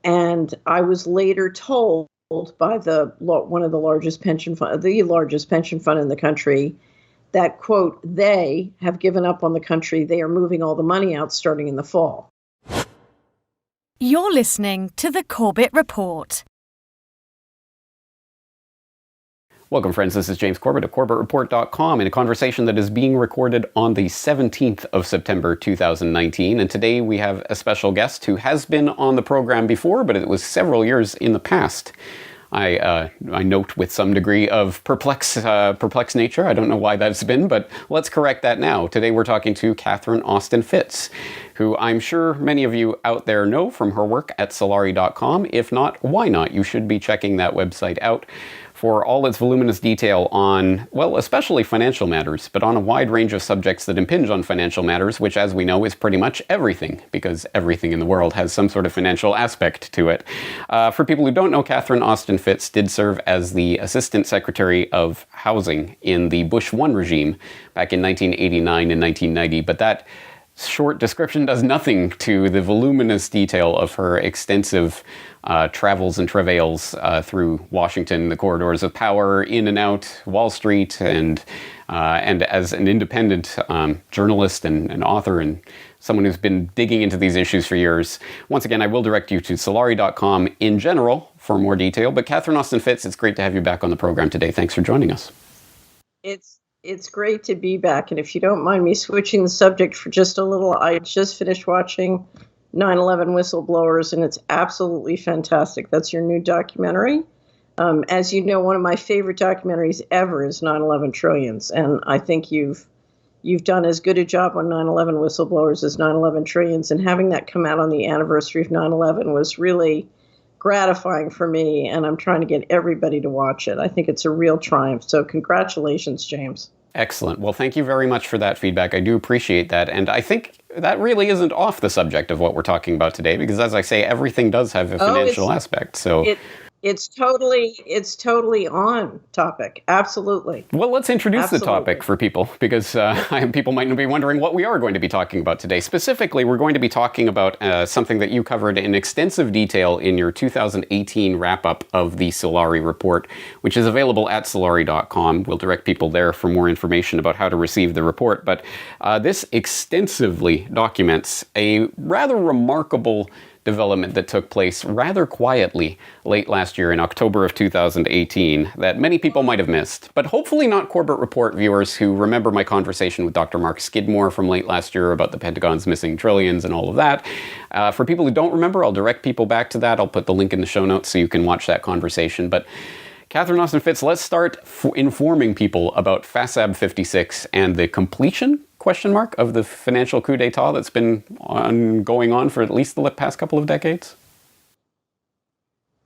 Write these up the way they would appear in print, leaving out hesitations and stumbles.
And I was later told by one of the largest pension fund, the largest pension fund in the country, that, quote, they have given up on the country. They are moving all the money out starting in the fall. You're listening to the Corbett Report. Welcome, friends. This is James Corbett of CorbettReport.com in a conversation that is being recorded on the 17th of September 2019. And today we have a special guest who has been on the program before, but it was several years in the past. I note with some degree of perplexed nature. I don't know why that's been, but let's correct that now. Today we're talking to Catherine Austin Fitts, who I'm sure many of you out there know from her work at Solari.com. If not, why not? You should be checking that website out for all its voluminous detail on, well, especially financial matters, but on a wide range of subjects that impinge on financial matters, which, as we know, is pretty much everything, because everything in the world has some sort of financial aspect to it. For people who don't know, Catherine Austin Fitts did serve as the Assistant Secretary of Housing in the Bush 1 regime back in 1989 and 1990, but that short description does nothing to the voluminous detail of her extensive travels and travails through Washington, the corridors of power, in and out Wall Street, and as an independent journalist and author and someone who's been digging into these issues for years. Once again, I will direct you to Solari.com in general for more detail. But Catherine Austin Fitts, it's great to have you back on the program today. Thanks for joining us. It's great to be back. And if you don't mind me switching the subject for just a little, I just finished watching 9/11 Whistleblowers, and it's absolutely fantastic. That's your new documentary. As you know, one of my favorite documentaries ever is 9/11 Trillions. And I think you've done as good a job on 9/11 Whistleblowers as 9/11 Trillions. And having that come out on the anniversary of 9/11 was really gratifying for me, and I'm trying to get everybody to watch it. I think it's a real triumph. So congratulations, James. Excellent. Well, thank you very much for that feedback. I do appreciate that. And I think that really isn't off the subject of what we're talking about today, because as I say, everything does have a financial aspect. So it's totally on topic. Absolutely. Well, let's introduce the topic for people, because people might be wondering what we are going to be talking about today. Specifically, we're going to be talking about something that you covered in extensive detail in your 2018 wrap-up of the Solari report, which is available at Solari.com. We'll direct people there for more information about how to receive the report. But this extensively documents a rather remarkable development that took place rather quietly late last year in October of 2018 that many people might have missed, but hopefully not Corbett Report viewers who remember my conversation with Dr. Mark Skidmore from late last year about the Pentagon's missing trillions and all of that. For people who don't remember, I'll direct people back to that. I'll put the link in the show notes so you can watch that conversation. But Catherine Austin Fitts, let's start informing people about FASAB 56 and the completion of the financial coup d'etat that's been going on for at least the past couple of decades?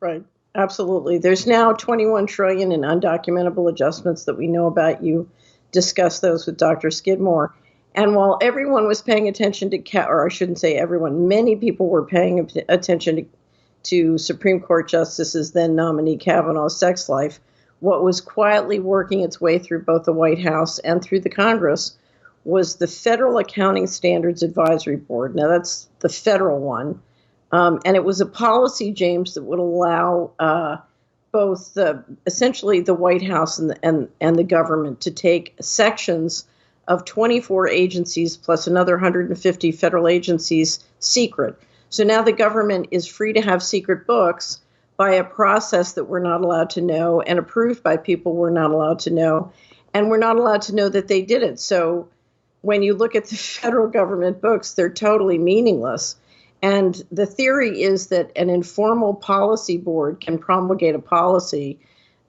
Right. Absolutely. There's now 21 trillion in undocumentable adjustments that we know about. You discussed those with Dr. Skidmore. And while everyone was paying attention to, or I shouldn't say everyone, many people were paying attention to Supreme Court Justice's then nominee Kavanaugh's sex life, what was quietly working its way through both the White House and through the Congress was the Federal Accounting Standards Advisory Board. Now, that's the federal one. And it was a policy, James, that would allow both essentially the White House and the government to take sections of 24 agencies plus another 150 federal agencies secret. So now the government is free to have secret books by a process that we're not allowed to know and approved by people we're not allowed to know. And we're not allowed to know that they did it. So when you look at the federal government books, they're totally meaningless. And the theory is that an informal policy board can promulgate a policy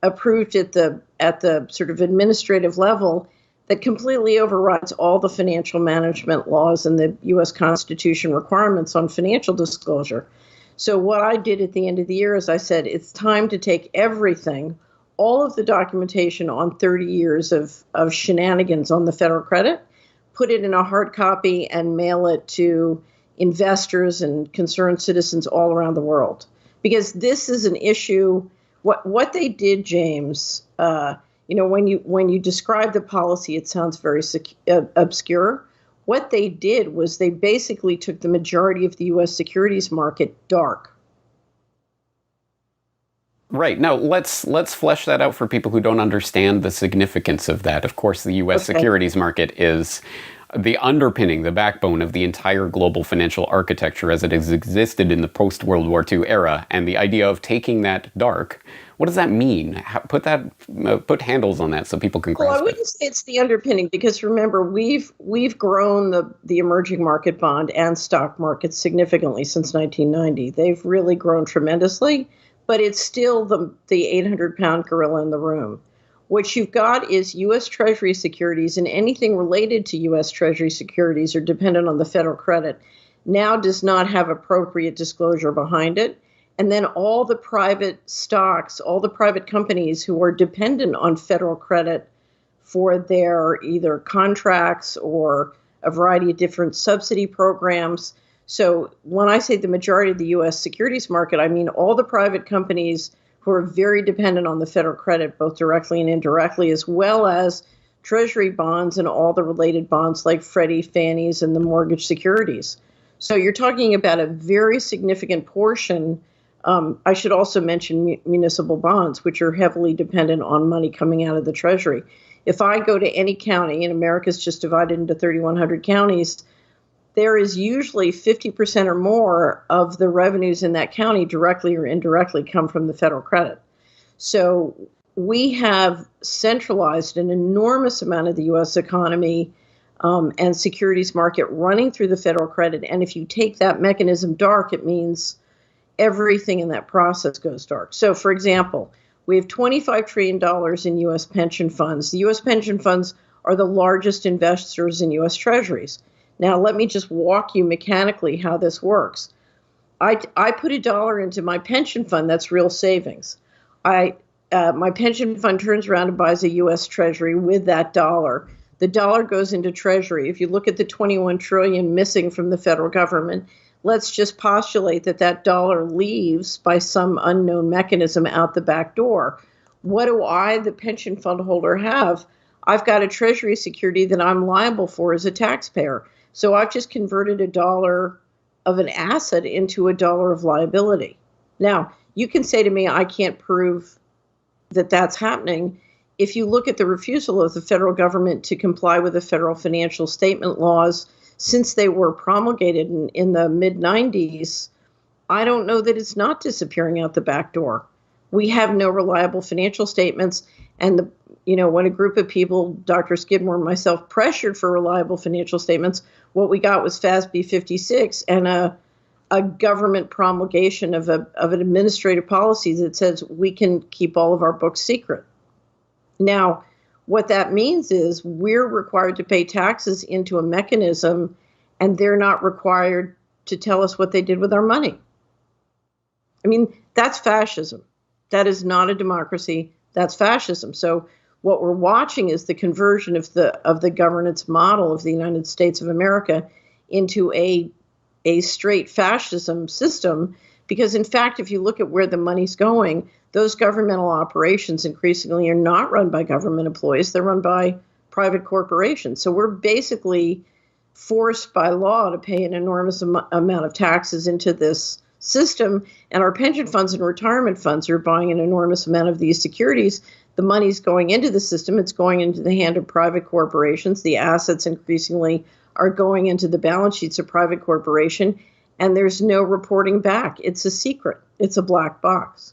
approved at the sort of administrative level that completely overrides all the financial management laws and the U.S. Constitution requirements on financial disclosure. So what I did at the end of the year is I said, it's time to take everything, all of the documentation on 30 years of shenanigans on the federal credit, put it in a hard copy and mail it to investors and concerned citizens all around the world. Because this is an issue, what they did, James, when you describe the policy, it sounds very obscure. What they did was they basically took the majority of the U.S. securities market dark. Right. Now, let's flesh that out for people who don't understand the significance of that. Of course, the U.S. securities market is the underpinning, the backbone of the entire global financial architecture as it has existed in the post-World War II era. And the idea of taking that dark, what does that mean? Put handles on that so people can grasp it. Well, I wouldn't say it's the underpinning, because remember, we've grown the emerging market bond and stock markets significantly since 1990. They've really grown tremendously, but it's still the 800-pound gorilla in the room. What you've got is U.S. Treasury securities, and anything related to U.S. Treasury securities are dependent on the federal credit, now does not have appropriate disclosure behind it. And then all the private stocks, all the private companies who are dependent on federal credit for their either contracts or a variety of different subsidy programs. So when I say the majority of the U.S. securities market, I mean all the private companies who are very dependent on the federal credit, both directly and indirectly, as well as Treasury bonds and all the related bonds like Freddie, Fannie's, and the mortgage securities. So you're talking about a very significant portion. I should also mention municipal bonds, which are heavily dependent on money coming out of the Treasury. If I go to any county, and America's just divided into 3,100 counties, there is usually 50% or more of the revenues in that county directly or indirectly come from the federal credit. So we have centralized an enormous amount of the U.S. economy and securities market running through the federal credit. And if you take that mechanism dark, it means everything in that process goes dark. So, for example, we have $25 trillion in U.S. pension funds. The U.S. pension funds are the largest investors in U.S. treasuries. Now, let me just walk you mechanically how this works. I put $1 into my pension fund. That's real savings. My pension fund turns around and buys a U.S. Treasury with that dollar. The dollar goes into Treasury. If you look at the $21 trillion missing from the federal government, let's just postulate that dollar leaves by some unknown mechanism out the back door. What do I, the pension fund holder, have? I've got a Treasury security that I'm liable for as a taxpayer. So I've just converted $1 of an asset into $1 of liability. Now, you can say to me, I can't prove that that's happening. If you look at the refusal of the federal government to comply with the federal financial statement laws since they were promulgated in the mid-90s, I don't know that it's not disappearing out the back door. We have no reliable financial statements. And when a group of people, Dr. Skidmore and myself, pressured for reliable financial statements, what we got was FASB 56 and a government promulgation of an administrative policy that says we can keep all of our books secret. Now, what that means is we're required to pay taxes into a mechanism, and they're not required to tell us what they did with our money. I mean, that's fascism. That is not a democracy. That's fascism. So what we're watching is the conversion of the governance model of the United States of America into a straight fascism system. Because, in fact, if you look at where the money's going, those governmental operations increasingly are not run by government employees. They're run by private corporations. So we're basically forced by law to pay an enormous amount of taxes into this system. And our pension funds and retirement funds are buying an enormous amount of these securities. The money's going into the system. It's going into the hand of private corporations. The assets increasingly are going into the balance sheets of private corporation. And there's no reporting back. It's a secret. It's a black box.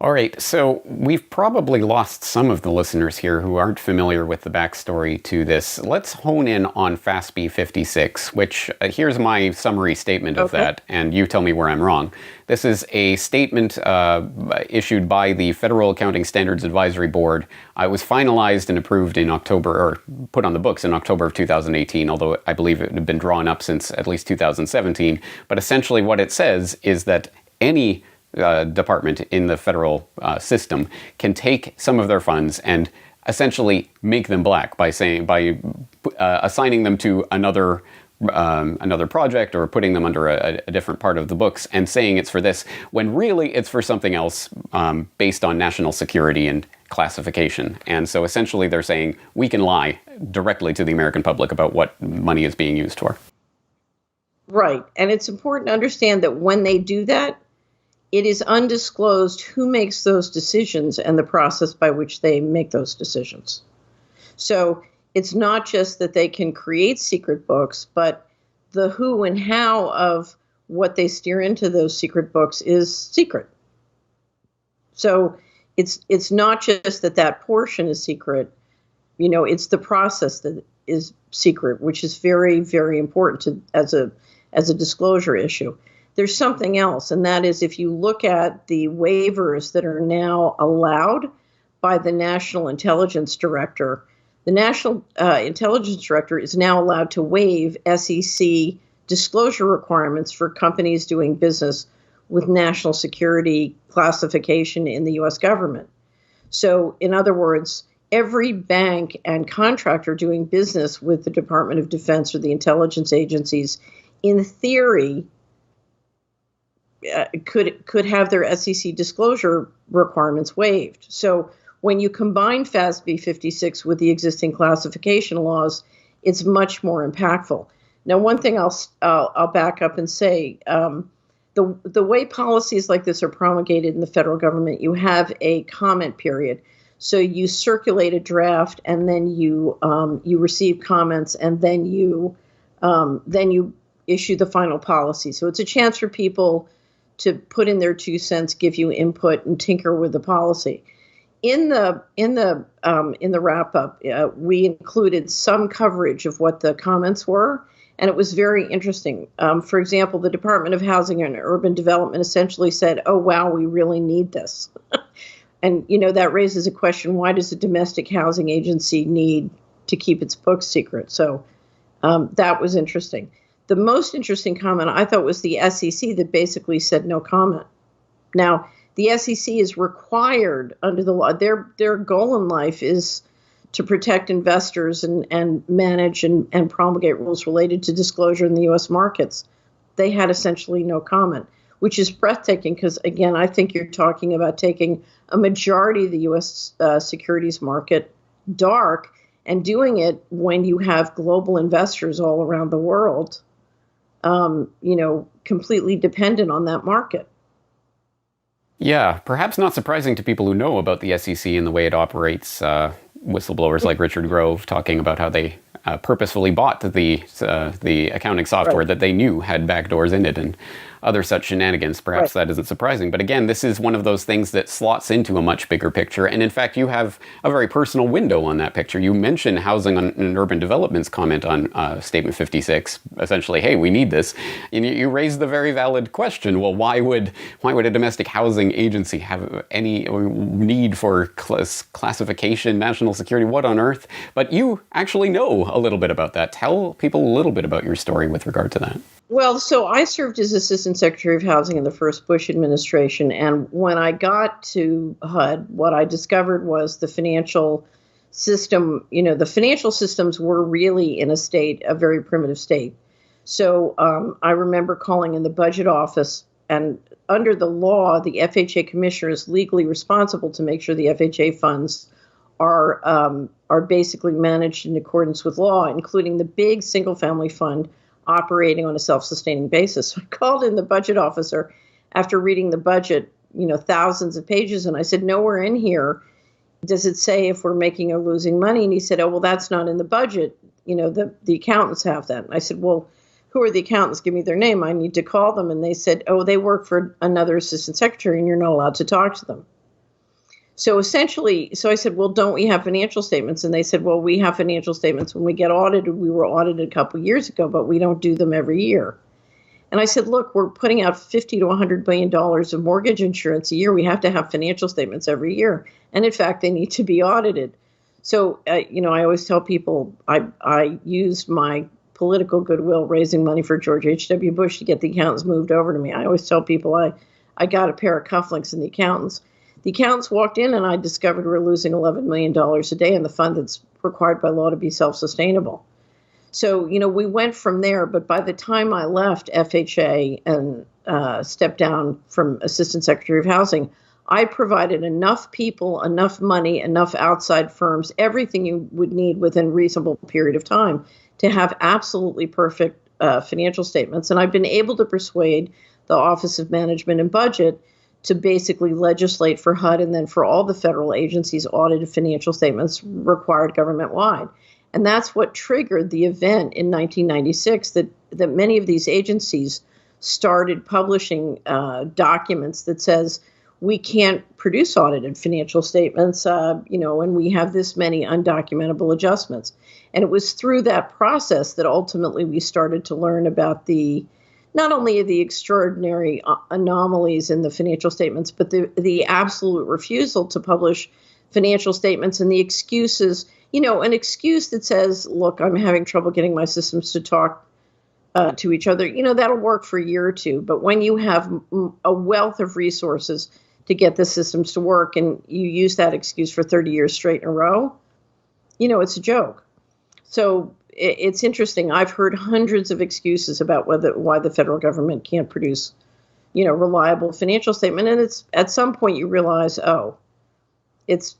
All right, so we've probably lost some of the listeners here who aren't familiar with the backstory to this. Let's hone in on FASB 56, which here's my summary statement of that, and you tell me where I'm wrong. This is a statement issued by the Federal Accounting Standards Advisory Board. It was finalized and approved in October, or put on the books in October of 2018, although I believe it had been drawn up since at least 2017. But essentially what it says is that any department in the federal system can take some of their funds and essentially make them black by assigning them to another project or putting them under a different part of the books and saying it's for this, when really it's for something else based on national security and classification. And so essentially they're saying we can lie directly to the American public about what money is being used for. Right. And it's important to understand that when they do that, it is undisclosed who makes those decisions and the process by which they make those decisions. So it's not just that they can create secret books, but the who and how of what they steer into those secret books is secret. So it's not just that portion is secret, it's the process that is secret, which is very, very important as a disclosure issue. There's something else, and that is if you look at the waivers that are now allowed by the National Intelligence Director, the National Intelligence Director is now allowed to waive SEC disclosure requirements for companies doing business with national security classification in the U.S. government. So, in other words, every bank and contractor doing business with the Department of Defense or the intelligence agencies, in theory, could have their SEC disclosure requirements waived. So when you combine FASB 56 with the existing classification laws, it's much more impactful. Now, one thing I'll back up and say, the way policies like this are promulgated in the federal government, you have a comment period. So you circulate a draft, and then you receive comments, and then you issue the final policy. So it's a chance for people to put in their 2 cents, give you input, and tinker with the policy. In the wrap up, we included some coverage of what the comments were, and it was very interesting. For example, the Department of Housing and Urban Development essentially said, "Oh wow, we really need this," and that raises a question: why does a domestic housing agency need to keep its books secret? So that was interesting. The most interesting comment I thought was the SEC that basically said no comment. Now, the SEC is required under the law. Their goal in life is to protect investors and manage and promulgate rules related to disclosure in the U.S. markets. They had essentially no comment, which is breathtaking because, again, I think you're talking about taking a majority of the U.S. Securities market dark and doing it when you have global investors all around the world, completely dependent on that market. Yeah, perhaps not surprising to people who know about the SEC and the way it operates. Whistleblowers like Richard Grove talking about how they purposefully bought the accounting software that they knew had backdoors in it and other such shenanigans. Perhaps that isn't surprising. But again, this is one of those things that slots into a much bigger picture. And in fact, you have a very personal window on that picture. You mention housing and urban development's comment on Statement 56. Essentially, hey, we need this. And you raise the very valid question, well, why would a domestic housing agency have any need for classification, national security, what on earth? But you actually know a little bit about that. Tell people a little bit about your story with regard to that. Well, so I served as Assistant Secretary of Housing in the first Bush administration. And when I got to HUD, what I discovered was the financial system, the financial systems were really in a very primitive state. So I remember calling in the budget office, and under the law, the FHA commissioner is legally responsible to make sure the FHA funds are basically managed in accordance with law, including the big single-family fund operating on a self-sustaining basis. So I called in the budget officer after reading the budget, thousands of pages, and I said, nowhere in here does it say if we're making or losing money. And he said, oh, well, that's not in the budget. The accountants have that. And I said, well, who are the accountants? Give me their name. I need to call them. And they said, oh, they work for another assistant secretary and you're not allowed to talk to them. So essentially, I said, well, don't we have financial statements? And they said, well, we have financial statements when we get audited. We were audited a couple of years ago, but we don't do them every year. And I said, look, we're putting out $50 to $100 billion of mortgage insurance a year. We have to have financial statements every year. And in fact, they need to be audited. So, I always tell people I used my political goodwill raising money for George H.W. Bush to get the accountants moved over to me. I always tell people I got a pair of cufflinks in the accountants. The accountants walked in and I discovered we're losing $11 million a day in the fund that's required by law to be self-sustainable. So, we went from there. But by the time I left FHA and stepped down from Assistant Secretary of Housing, I provided enough people, enough money, enough outside firms, everything you would need within a reasonable period of time to have absolutely perfect financial statements. And I've been able to persuade the Office of Management and Budget to basically legislate for HUD and then for all the federal agencies, audited financial statements required government-wide. And that's what triggered the event in 1996 that many of these agencies started publishing documents that says we can't produce audited financial statements, and we have this many undocumentable adjustments. And it was through that process that ultimately we started to learn about not only the extraordinary anomalies in the financial statements, but the absolute refusal to publish financial statements and the excuses, an excuse that says, look, I'm having trouble getting my systems to talk to each other, that'll work for a year or two. But when you have a wealth of resources to get the systems to work and you use that excuse for 30 years straight in a row, it's a joke. So it's interesting. I've heard hundreds of excuses about why the federal government can't produce, reliable financial statement. And it's at some point you realize, this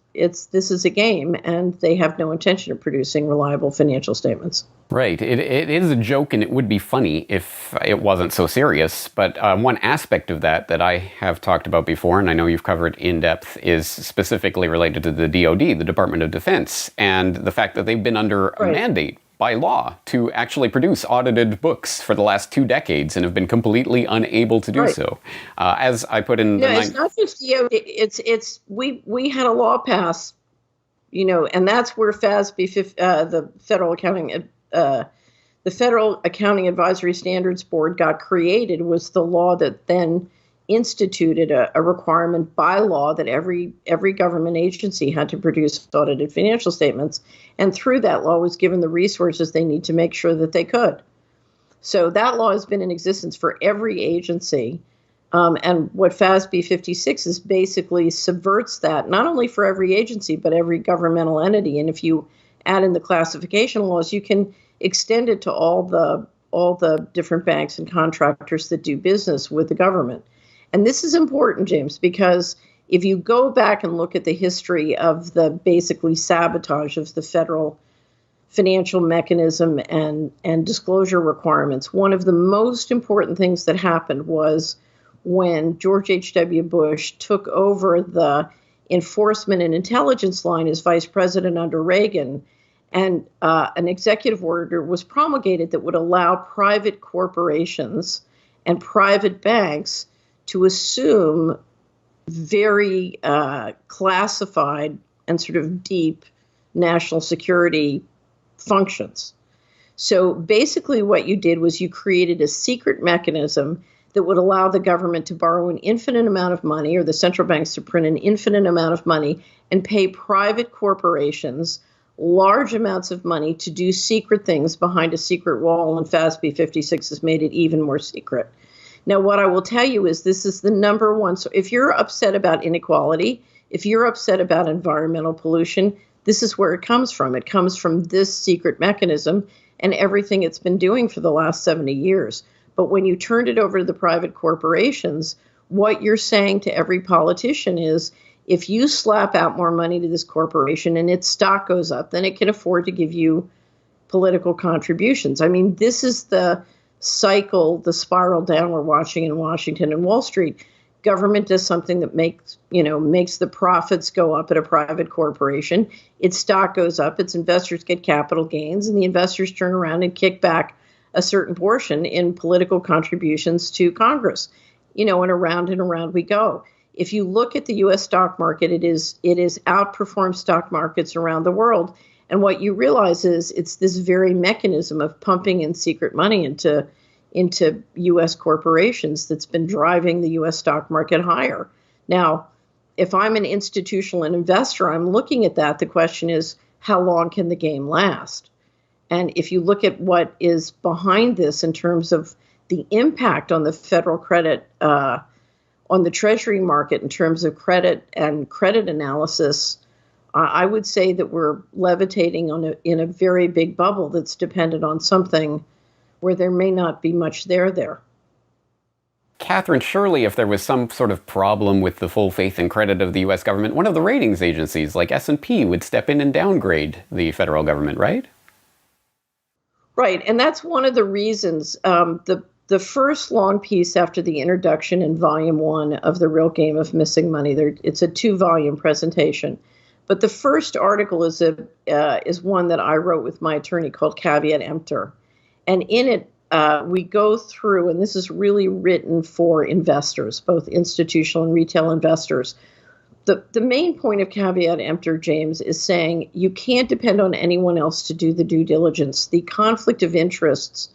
is a game, and they have no intention of producing reliable financial statements. Right. It is a joke, and it would be funny if it wasn't so serious. But one aspect of that I have talked about before, and I know you've covered in depth, is specifically related to the DoD, the Department of Defense, and the fact that they've been under a mandate by law to actually produce audited books for the last 2 decades and have been completely unable to do so. As I put in it's not just DoD. We had a law pass, and that's where FASB, the Federal Accounting Advisory Standards Board, got created. Was the law that then instituted a requirement by law that every government agency had to produce audited financial statements, and through that law was given the resources they need to make sure that they could. So that law has been in existence for every agency, and what FASB 56 is basically subverts that, not only for every agency but every governmental entity. And if you add in the classification laws, you can extend it to all the different banks and contractors that do business with the government. And this is important, James, because if you go back and look at the history of the basically sabotage of the federal financial mechanism and disclosure requirements, one of the most important things that happened was when George H.W. Bush took over the enforcement and intelligence line as vice president under Reagan, and an executive order was promulgated that would allow private corporations and private banks to assume very classified and sort of deep national security functions. So basically what you did was you created a secret mechanism that would allow the government to borrow an infinite amount of money, or the central banks to print an infinite amount of money, and pay private corporations large amounts of money to do secret things behind a secret wall, and FASB 56 has made it even more secret. Now, what I will tell you is this is the number one. So if you're upset about inequality, if you're upset about environmental pollution, this is where it comes from. It comes from this secret mechanism and everything it's been doing for the last 70 years. But when you turned it over to the private corporations, what you're saying to every politician is, if you slap out more money to this corporation and its stock goes up, then it can afford to give you political contributions. I mean, this is the cycle, the spiral down we're watching in Washington and Wall Street. Government does something that makes the profits go up at a private corporation. Its stock goes up, its investors get capital gains, and the investors turn around and kick back a certain portion in political contributions to Congress. And around we go. If you look at the U.S. stock market, it is outperformed stock markets around the world. And what you realize is it's this very mechanism of pumping in secret money into U.S. corporations that's been driving the U.S. stock market higher. Now, if I'm an institutional investor, I'm looking at that. The question is, how long can the game last? And if you look at what is behind this in terms of the impact on the federal credit, on the Treasury market in terms of credit and credit analysis, I would say that we're levitating in a very big bubble that's dependent on something where there may not be much there. Catherine, surely if there was some sort of problem with the full faith and credit of the U.S. government, one of the ratings agencies like S&P would step in and downgrade the federal government, right? Right, and that's one of the reasons. the first long piece after the introduction in volume 1 of The Real Game of Missing Money. It's a 2-volume presentation. But the first article is one that I wrote with my attorney called Caveat Emptor. And in it, we go through, and this is really written for investors, both institutional and retail investors. The main point of Caveat Emptor, James, is saying you can't depend on anyone else to do the due diligence. The conflict of interests,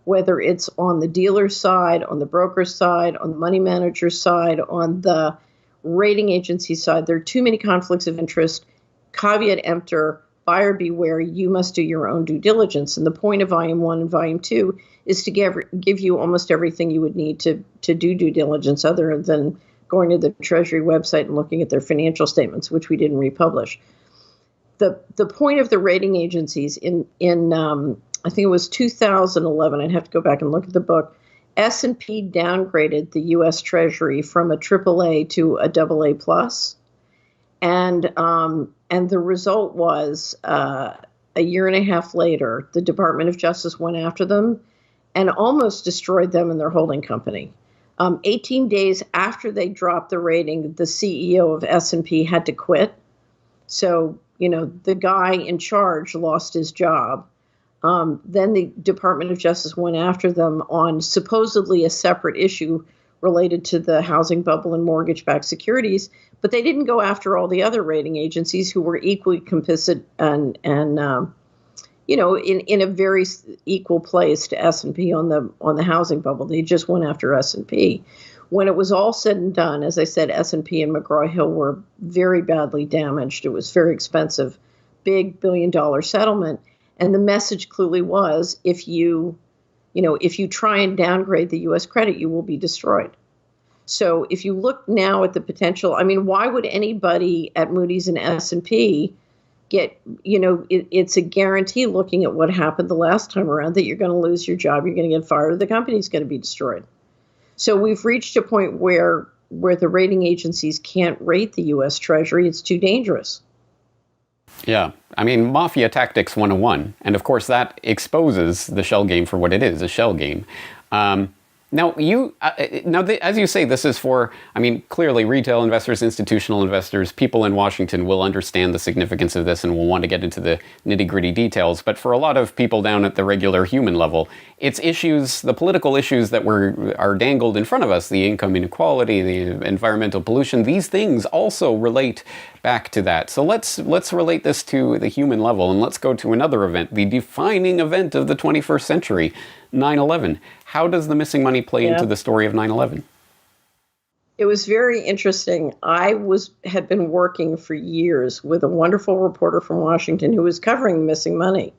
whether it's on the dealer's side, on the broker's side, on the money manager's side, on the rating agency side, there are too many conflicts of interest. Caveat emptor, buyer beware, you must do your own due diligence. And the point of Volume 1 and Volume 2 is to give you almost everything you would need to do due diligence other than going to the Treasury website and looking at their financial statements, which we didn't republish. The point of the rating agencies in I think it was 2011, I'd have to go back and look at the book, S&P downgraded the U.S. Treasury from a AAA to a AA plus. And the result was a year and a half later, the Department of Justice went after them and almost destroyed them and their holding company. 18 days after they dropped the rating, the CEO of S&P had to quit. So, the guy in charge lost his job. Then the Department of Justice went after them on supposedly a separate issue related to the housing bubble and mortgage-backed securities, but they didn't go after all the other rating agencies who were equally complicit and in a very equal place to S&P on the housing bubble. They just went after S&P. When it was all said and done, as I said, S&P and McGraw-Hill were very badly damaged. It was very expensive, big billion-dollar settlement. And the message clearly was, if you try and downgrade the U.S. credit, you will be destroyed. So if you look now at the potential, why would anybody at Moody's and S&P get, it's a guarantee looking at what happened the last time around that you're going to lose your job, you're going to get fired, or the company's going to be destroyed. So we've reached a point where the rating agencies can't rate the U.S. Treasury. It's too dangerous. Yeah. Mafia tactics 101. And of course, that exposes the shell game for what it is, a shell game. Now, as you say, this is for, clearly retail investors, institutional investors, people in Washington will understand the significance of this and will want to get into the nitty-gritty details. But for a lot of people down at the regular human level, it's issues, the political issues that are dangled in front of us, the income inequality, the environmental pollution, these things also relate back to that. So let's relate this to the human level, and let's go to another event, the defining event of the 21st century, 9/11. How does the missing money play into the story of 9/11? It was very interesting. I had been working for years with a wonderful reporter from Washington who was covering the missing money.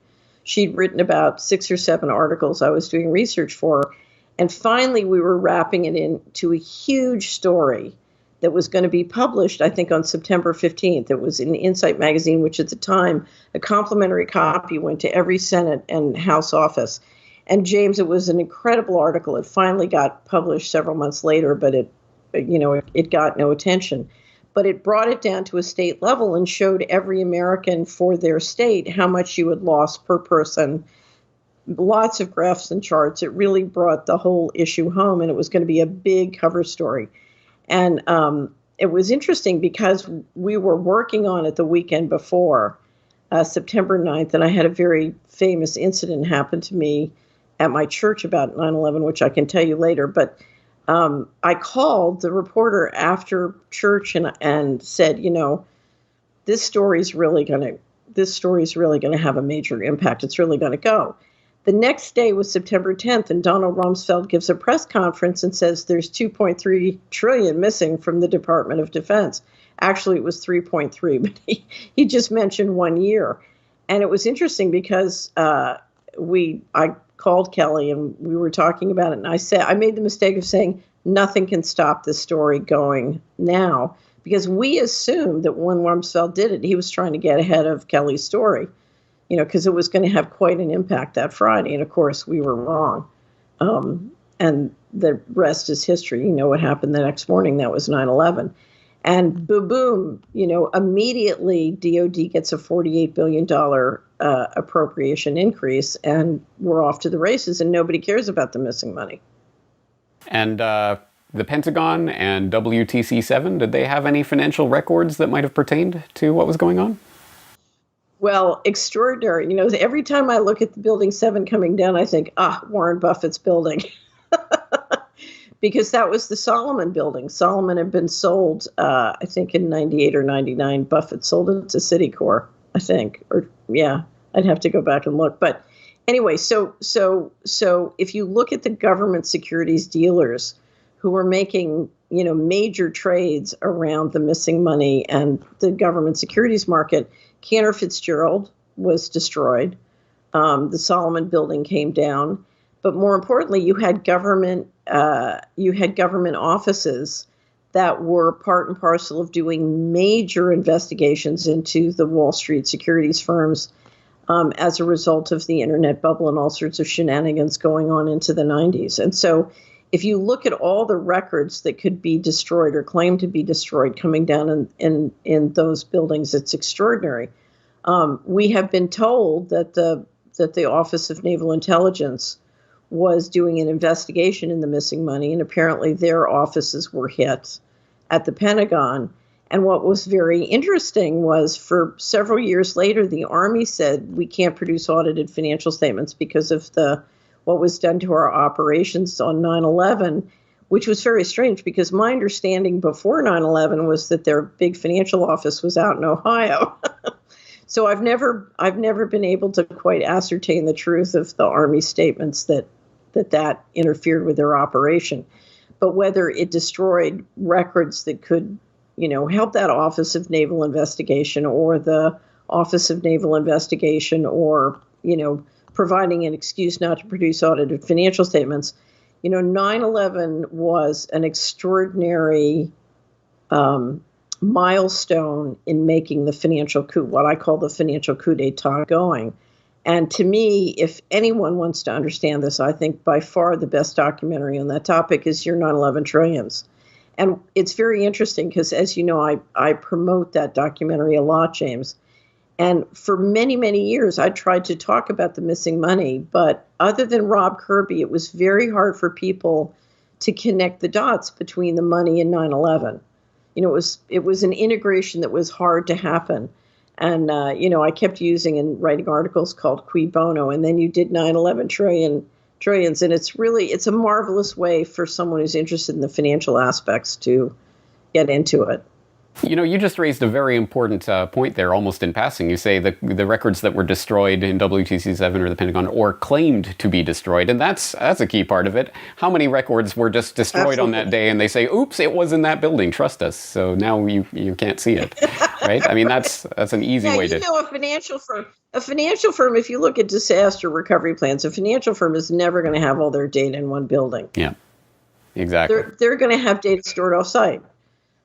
She'd written about 6 or 7 articles I was doing research for. And finally, we were wrapping it into a huge story that was going to be published, I think, on September 15th. It was in Insight magazine, which at the time, a complimentary copy went to every Senate and House office. And James, it was an incredible article. It finally got published several months later, but it got no attention. But it brought it down to a state level and showed every American for their state how much you had lost per person. Lots of graphs and charts. It really brought the whole issue home, and it was going to be a big cover story. And it was interesting because we were working on it the weekend before, September 9th, and I had a very famous incident happen to me at my church about 9/11, which I can tell you later. But I called the reporter after church and said, this story's really going to have a major impact. It's really going to go. The next day was September 10th, and Donald Rumsfeld gives a press conference and says there's $2.3 trillion missing from the Department of Defense. Actually, it was 3.3, but he just mentioned 1 year. And it was interesting because I called Kelly and we were talking about it, and I made the mistake of saying nothing can stop this story going now, because we assumed that when Rumsfeld did it, he was trying to get ahead of Kelly's story, because it was going to have quite an impact that Friday. And of course, we were wrong. And the rest is history. You know what happened the next morning. That was 9/11. And boom, immediately DOD gets a $48 billion appropriation increase, and we're off to the races, and nobody cares about the missing money. And the Pentagon and WTC-7, did they have any financial records that might have pertained to what was going on? Well, extraordinary. Every time I look at the Building 7 coming down, I think, Warren Buffett's building. Because that was the Solomon building. Solomon had been sold, I think, in 98 or 99. Buffett sold it to Citicorp, I think. Or, yeah, I'd have to go back and look. But anyway, so if you look at the government securities dealers who were making, major trades around the missing money and the government securities market, Cantor Fitzgerald was destroyed. The Solomon building came down. But more importantly, you had government offices that were part and parcel of doing major investigations into the Wall Street securities firms as a result of the internet bubble and all sorts of shenanigans going on into the 90s. And so if you look at all the records that could be destroyed or claimed to be destroyed coming down in those buildings, it's extraordinary. We have been told that the Office of Naval Intelligence was doing an investigation in the missing money, and apparently their offices were hit at the Pentagon. And what was very interesting was for several years later, the Army said we can't produce audited financial statements because of what was done to our operations on 9/11, which was very strange because my understanding before 9/11 was that their big financial office was out in Ohio. So I've never been able to quite ascertain the truth of the Army statements that interfered with their operation. But whether it destroyed records that could, help that Office of Naval Investigation or the Office of Naval Investigation or, providing an excuse not to produce audited financial statements, 9/11 was an extraordinary milestone in making the financial coup, what I call the financial coup d'état, going. And to me, if anyone wants to understand this, I think by far the best documentary on that topic is Your 9/11 Trillions. And it's very interesting because, as you know, I promote that documentary a lot, James. And for many, many years, I tried to talk about the missing money. But other than Rob Kirby, it was very hard for people to connect the dots between the money and 9/11. It was an integration that was hard to happen. And, I kept using and writing articles called Cui Bono, and then you did 9/11 trillions. And it's a marvelous way for someone who's interested in the financial aspects to get into it. You just raised a very important point there, almost in passing. You say the records that were destroyed in WTC-7 or the Pentagon or claimed to be destroyed, and that's a key part of it. How many records were just destroyed on that day, and they say, "Oops, it was in that building. Trust us." So now you can't see it, right? I mean, that's an easy way to. A financial firm. If you look at disaster recovery plans, a financial firm is never going to have all their data in one building. Yeah, exactly. They're going to have data stored off-site.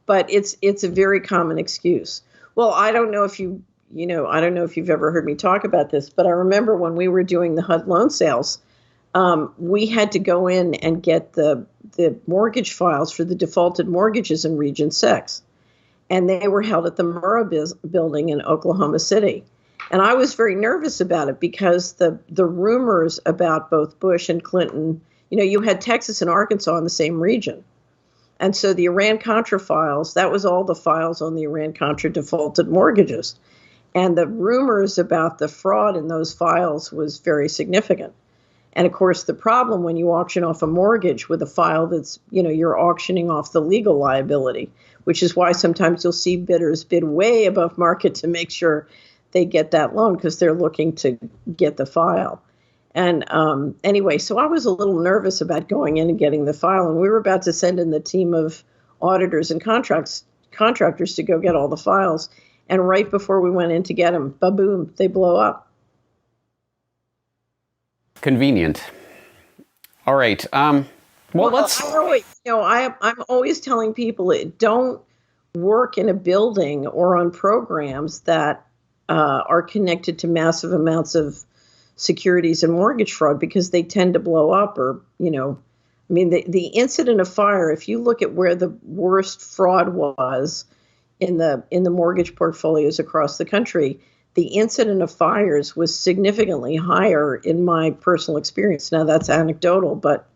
But it's a very common excuse. Well, I don't know if you've ever heard me talk about this, but I remember when we were doing the HUD loan sales, we had to go in and get the mortgage files for the defaulted mortgages in Region 6. And they were held at the Murrah building in Oklahoma City. And I was very nervous about it because the rumors about both Bush and Clinton, you had Texas and Arkansas in the same region. And so the Iran-Contra files, that was all the files on the Iran-Contra defaulted mortgages. And the rumors about the fraud in those files was very significant. And of course, the problem when you auction off a mortgage with a file that's, you're auctioning off the legal liability, which is why sometimes you'll see bidders bid way above market to make sure they get that loan because they're looking to get the file. And anyway, so I was a little nervous about going in and getting the file. And we were about to send in the team of auditors and contractors to go get all the files. And right before we went in to get them, ba-boom, they blow up. Convenient. All right. Well, let's. I'm always telling people don't work in a building or on programs that are connected to massive amounts of securities and mortgage fraud because they tend to blow up or, the incident of fire, if you look at where the worst fraud was in the mortgage portfolios across the country, the incident of fires was significantly higher in my personal experience. Now that's anecdotal, but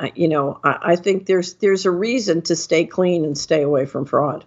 I think there's a reason to stay clean and stay away from fraud.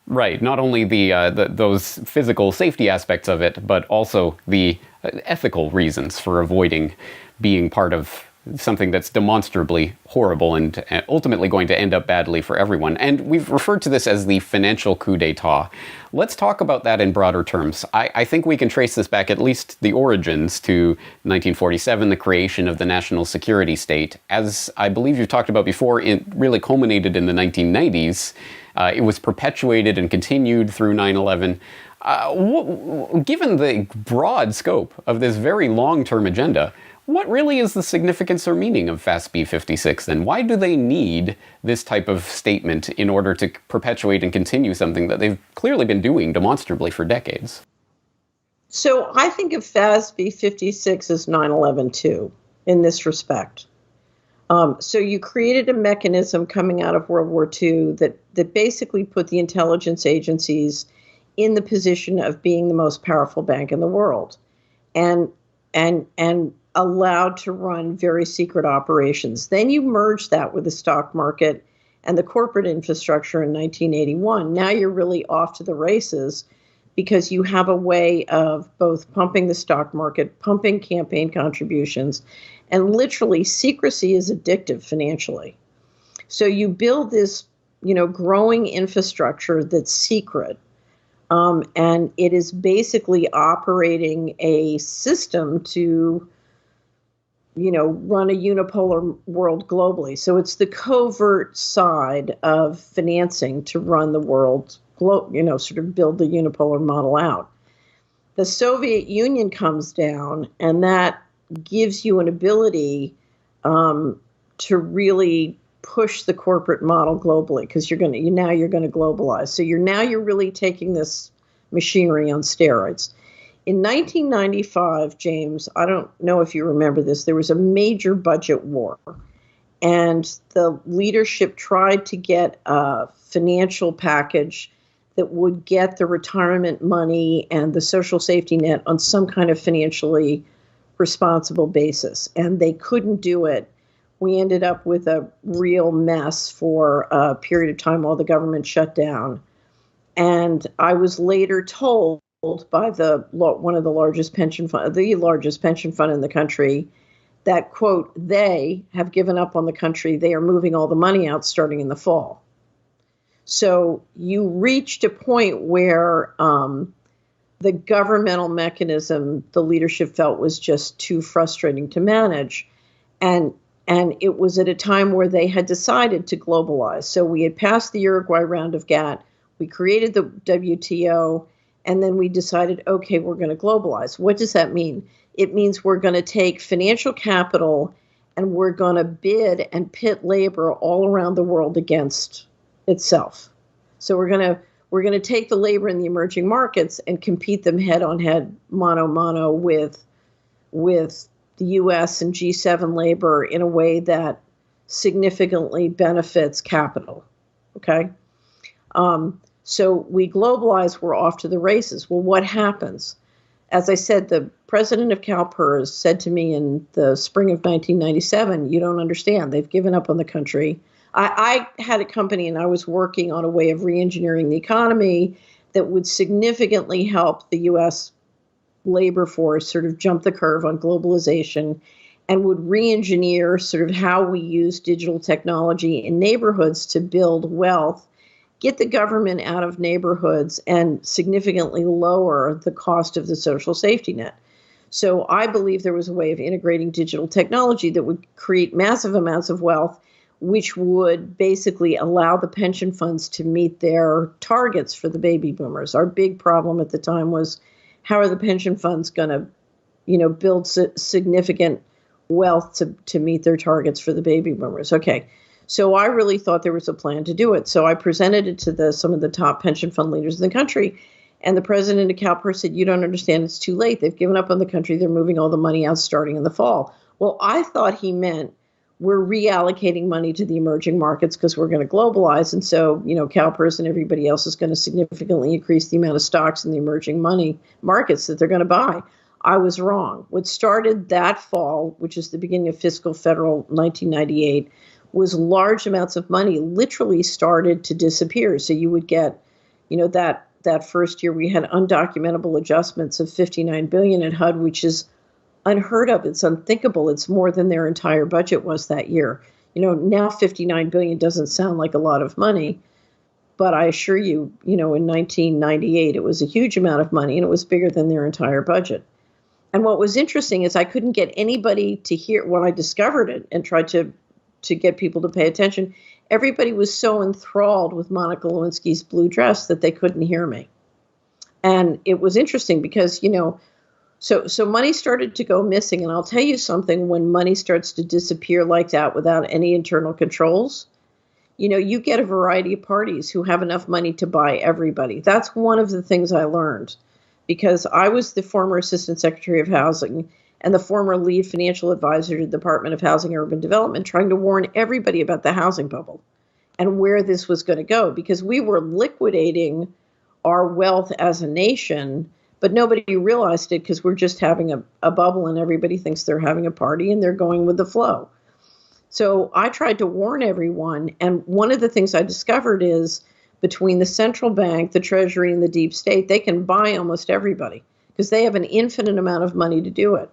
Right. Not only those physical safety aspects of it, but also the ethical reasons for avoiding being part of something that's demonstrably horrible and ultimately going to end up badly for everyone. And we've referred to this as the financial coup d'etat. Let's talk about that in broader terms. I think we can trace this back, at least the origins, to 1947, the creation of the national security state. As I believe you've talked about before, it really culminated in the 1990s. It was perpetuated and continued through 9/11. Given the broad scope of this very long-term agenda, what really is the significance or meaning of FASB 56 then? Why do they need this type of statement in order to perpetuate and continue something that they've clearly been doing demonstrably for decades? So I think of FASB 56 as 9/11 too, in this respect. So you created a mechanism coming out of World War II that basically put the intelligence agencies in the position of being the most powerful bank in the world, and allowed to run very secret operations. Then you merge that with the stock market and the corporate infrastructure in 1981. Now you're really off to the races because you have a way of both pumping the stock market, pumping campaign contributions, and literally secrecy is addictive financially. So you build this, growing infrastructure that's secret. And it is basically operating a system to, run a unipolar world globally. So it's the covert side of financing to run the world, sort of build the unipolar model out. The Soviet Union comes down, and that gives you an ability to really push the corporate model globally, because you're going to globalize. So you're really taking this machinery on steroids. In 1995, James, I don't know if you remember this, there was a major budget war, and the leadership tried to get a financial package that would get the retirement money and the social safety net on some kind of financially responsible basis, and they couldn't do it. We ended up with a real mess for a period of time while the government shut down. And I was later told by one of the largest pension fund in the country, that, quote, they have given up on the country. They are moving all the money out starting in the fall. So you reached a point where the governmental mechanism, the leadership felt, was just too frustrating to manage. And it was at a time where they had decided to globalize. So we had passed the Uruguay round of GATT. We created the WTO. And then we decided, okay, we're going to globalize. What does that mean? It means we're going to take financial capital and we're going to bid and pit labor all around the world against itself. So we're going to take the labor in the emerging markets and compete them head on head, mano a mano with the U.S. and G7 labor in a way that significantly benefits capital. Okay. So we globalize, we're off to the races. Well, what happens? As I said, the president of CalPERS said to me in the spring of 1997, you don't understand. They've given up on the country. I had a company and I was working on a way of re-engineering the economy that would significantly help the U.S. labor force sort of jump the curve on globalization and would re-engineer sort of how we use digital technology in neighborhoods to build wealth, get the government out of neighborhoods, and significantly lower the cost of the social safety net. So I believe there was a way of integrating digital technology that would create massive amounts of wealth, which would basically allow the pension funds to meet their targets for the baby boomers. Our big problem at the time was, how are the pension funds going to, build significant wealth to meet their targets for the baby boomers? Okay. So I really thought there was a plan to do it. So I presented it to some of the top pension fund leaders in the country. And the president of CalPERS said, you don't understand, it's too late. They've given up on the country. They're moving all the money out starting in the fall. Well, I thought he meant we're reallocating money to the emerging markets because we're going to globalize. And so, CalPERS and everybody else is going to significantly increase the amount of stocks in the emerging money markets that they're going to buy. I was wrong. What started that fall, which is the beginning of fiscal federal 1998, was large amounts of money literally started to disappear. So you would get, that first year we had undocumentable adjustments of $59 billion at HUD, which is unheard of. It's unthinkable. It's more than their entire budget was that year. Now $59 billion doesn't sound like a lot of money, but I assure you, in 1998, it was a huge amount of money, and it was bigger than their entire budget. And what was interesting is I couldn't get anybody to hear when I discovered it and tried to get people to pay attention. Everybody was so enthralled with Monica Lewinsky's blue dress that they couldn't hear me. And it was interesting because, so money started to go missing. And I'll tell you something, when money starts to disappear like that without any internal controls, you get a variety of parties who have enough money to buy everybody. That's one of the things I learned, because I was the former Assistant Secretary of Housing and the former lead financial advisor to the Department of Housing and Urban Development, trying to warn everybody about the housing bubble and where this was going to go, because we were liquidating our wealth as a nation, but nobody realized it because we're just having a bubble and everybody thinks they're having a party and they're going with the flow. So I tried to warn everyone. And one of the things I discovered is between the central bank, the Treasury, and the deep state, they can buy almost everybody because they have an infinite amount of money to do it.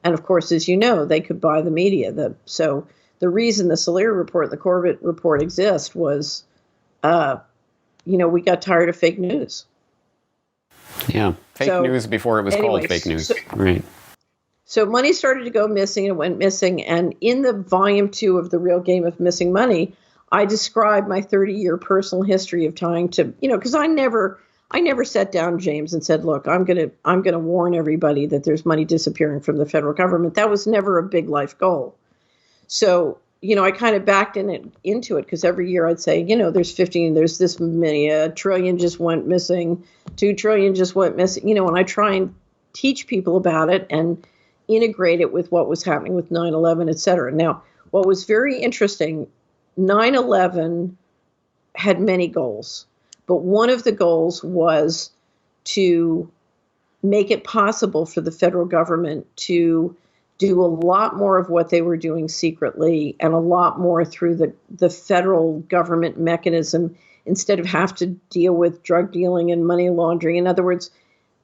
And of course, as you know, they could buy the media. So the reason the Soler report and the Corbett report exist was, we got tired of fake news. Yeah, fake news before it was called fake news. Right. So money started to go missing and went missing. And in the volume 2 of The Real Game of Missing Money, I described my 30-year personal history of trying to, because I never sat down, James, and said, look, I'm going to warn everybody that there's money disappearing from the federal government. That was never a big life goal. So, I kind of backed into it because every year I'd say, there's this many, $1 trillion just went missing, $2 trillion just went missing, and I try and teach people about it and integrate it with what was happening with 9/11, et cetera. Now, what was very interesting, 9/11 had many goals, but one of the goals was to make it possible for the federal government to do a lot more of what they were doing secretly and a lot more through the federal government mechanism instead of have to deal with drug dealing and money laundering. In other words,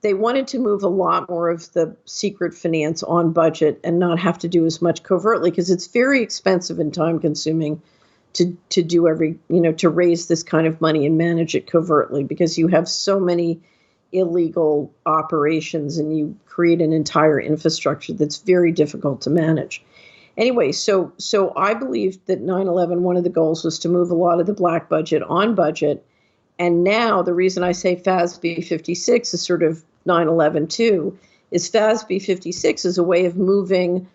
they wanted to move a lot more of the secret finance on budget and not have to do as much covertly because it's very expensive and time consuming to do to raise this kind of money and manage it covertly because you have so many illegal operations and you create an entire infrastructure that's very difficult to manage. Anyway, so I believe that 9/11, one of the goals was to move a lot of the black budget on budget. And now the reason I say FASB 56 is sort of 9/11 too, is FASB 56 is a way of moving,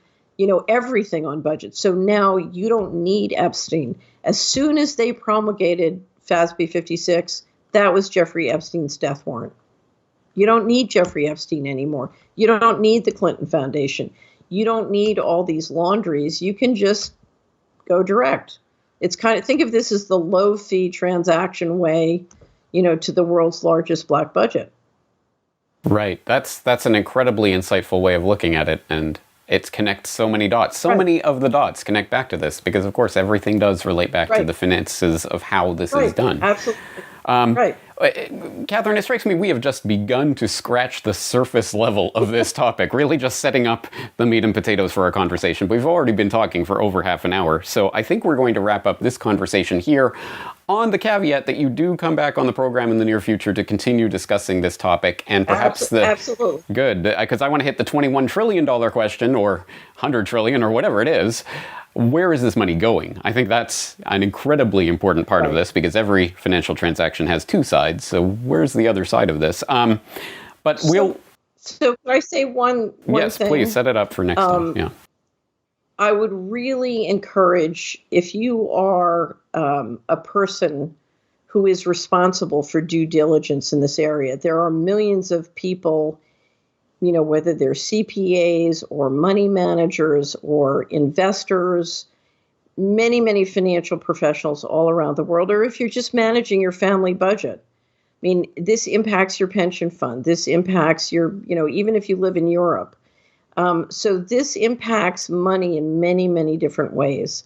everything on budget. So now you don't need Epstein. As soon as they promulgated FASB 56, that was Jeffrey Epstein's death warrant. You don't need Jeffrey Epstein anymore. You don't need the Clinton Foundation. You don't need all these laundries. You can just go direct. It's think of this as the low fee transaction way, to the world's largest black budget. Right. That's an incredibly insightful way of looking at it. And it connects so many dots. So many of the dots connect back to this because, of course, everything does relate back to the finances of how this is done. Absolutely. Right. Catherine, it strikes me we have just begun to scratch the surface level of this topic, really just setting up the meat and potatoes for our conversation. We've already been talking for over half an hour, so I think we're going to wrap up this conversation here on the caveat that you do come back on the program in the near future to continue discussing this topic and perhaps Absolutely. Good, because I want to hit the $21 trillion question or $100 trillion or whatever it is. Where is this money going? I think that's an incredibly important part of this because every financial transaction has two sides. So where's the other side of this? So can I say one yes, thing? Please set it up for next time. Yeah. I would really encourage, if you are a person who is responsible for due diligence in this area, there are millions of people, whether they're CPAs or money managers or investors, many, many financial professionals all around the world, or if you're just managing your family budget. I mean, this impacts your pension fund. This impacts your, even if you live in Europe, So this impacts money in many, many different ways.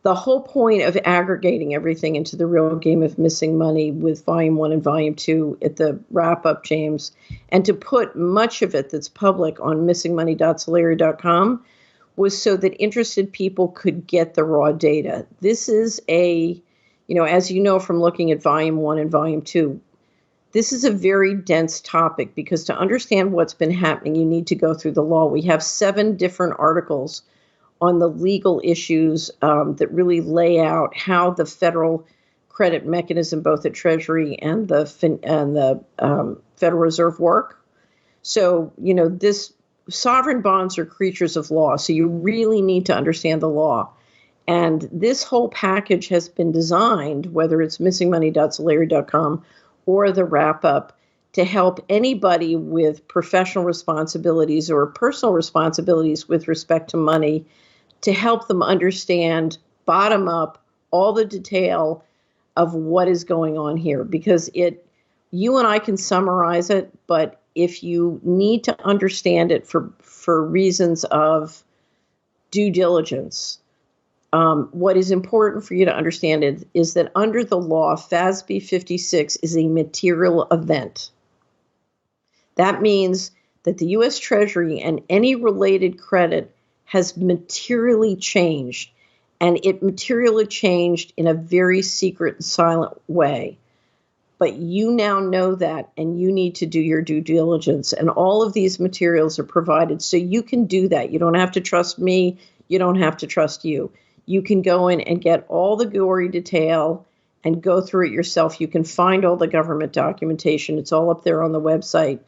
The whole point of aggregating everything into the real game of missing money with Volume 1 and Volume 2 at the wrap-up, James, and to put much of it that's public on missingmoney.solari.com was so that interested people could get the raw data. This is as you know from looking at Volume 1 and Volume 2, this is a very dense topic because to understand what's been happening, you need to go through the law. We have 7 different articles on the legal issues that really lay out how the federal credit mechanism, both at Treasury and the Federal Reserve work. So, this sovereign bonds are creatures of law. So you really need to understand the law. And this whole package has been designed, whether it's missingmoney.solari.com or the wrap-up, to help anybody with professional responsibilities or personal responsibilities with respect to money, to help them understand, bottom up, all the detail of what is going on here. Because you and I can summarize it, but if you need to understand it for reasons of due diligence, what is important for you to understand is that under the law, FASB 56 is a material event. That means that the U.S. Treasury and any related credit has materially changed, and it materially changed in a very secret and silent way. But you now know that, and you need to do your due diligence. And all of these materials are provided so you can do that. You don't have to trust me. You don't have to trust you. You can go in and get all the gory detail and go through it yourself. You can find all the government documentation. It's all up there on the website.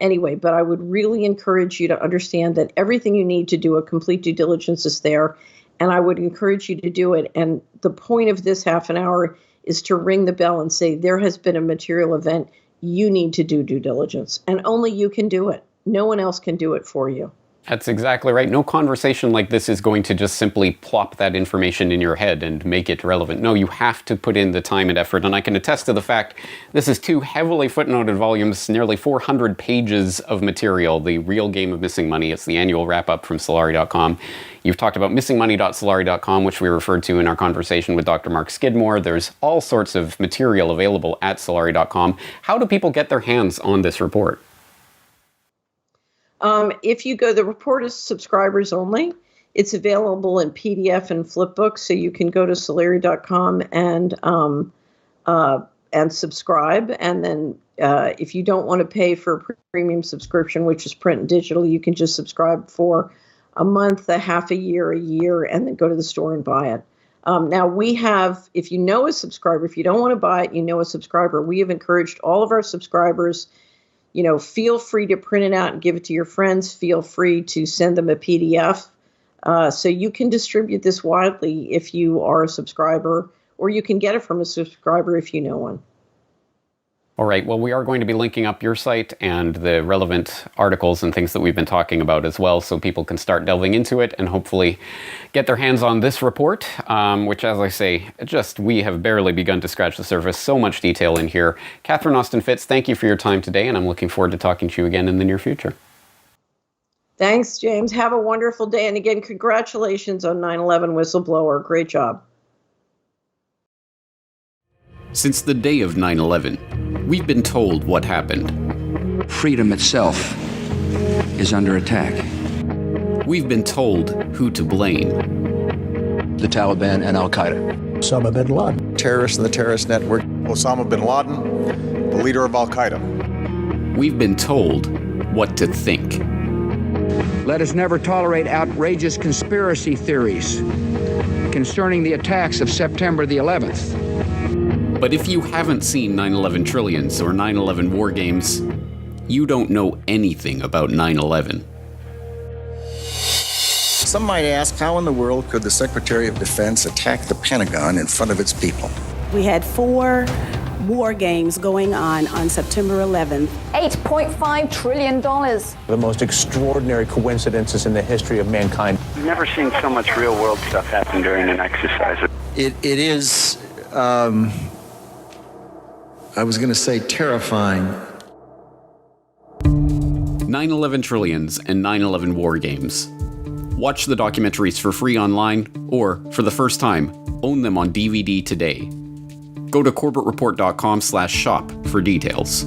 Anyway, but I would really encourage you to understand that everything you need to do a complete due diligence is there. And I would encourage you to do it. And the point of this half an hour is to ring the bell and say, there has been a material event. You need to do due diligence. And only you can do it. No one else can do it for you. That's exactly right. No conversation like this is going to just simply plop that information in your head and make it relevant. No, you have to put in the time and effort. And I can attest to the fact this is 2 heavily footnoted volumes, nearly 400 pages of material, The Real Game of Missing Money. It's the annual wrap-up from Solari.com. You've talked about missingmoney.solari.com, which we referred to in our conversation with Dr. Mark Skidmore. There's all sorts of material available at Solari.com. How do people get their hands on this report? If you go, the report is subscribers only. It's available in PDF and flipbook, so you can go to Solari.com and subscribe. And then if you don't want to pay for a premium subscription, which is print and digital, you can just subscribe for a month, a half a year, and then go to the store and buy it. Now we have, if you know a subscriber, if you don't want to buy it, you know a subscriber, we have encouraged all of our subscribers, feel free to print it out and give it to your friends. Feel free to send them a PDF. So you can distribute this widely if you are a subscriber, or you can get it from a subscriber if you know one. All right. Well, we are going to be linking up your site and the relevant articles and things that we've been talking about as well, so people can start delving into it and hopefully get their hands on this report, which, as I say, we have barely begun to scratch the surface. So much detail in here. Catherine Austin Fitts, thank you for your time today, and I'm looking forward to talking to you again in the near future. Thanks, James. Have a wonderful day. And again, congratulations on 9/11 whistleblower. Great job. Since the day of 9/11, we've been told what happened. Freedom itself is under attack. We've been told who to blame. The Taliban and Al-Qaeda. Osama bin Laden. Terrorists in the terrorist network. Osama bin Laden, the leader of Al-Qaeda. We've been told what to think. Let us never tolerate outrageous conspiracy theories concerning the attacks of September the 11th. But if you haven't seen 9/11 Trillions or 9/11 War Games, you don't know anything about 9/11. Some might ask, how in the world could the Secretary of Defense attack the Pentagon in front of its people? We had 4 war games going on September 11th. $8.5 trillion. The most extraordinary coincidences in the history of mankind. I've never seen so much real-world stuff happen during an exercise. It is, I was going to say terrifying. 9/11 Trillions and 9/11 War Games. Watch the documentaries for free online, or, for the first time, own them on DVD today. Go to corbettreport.com/shop for details.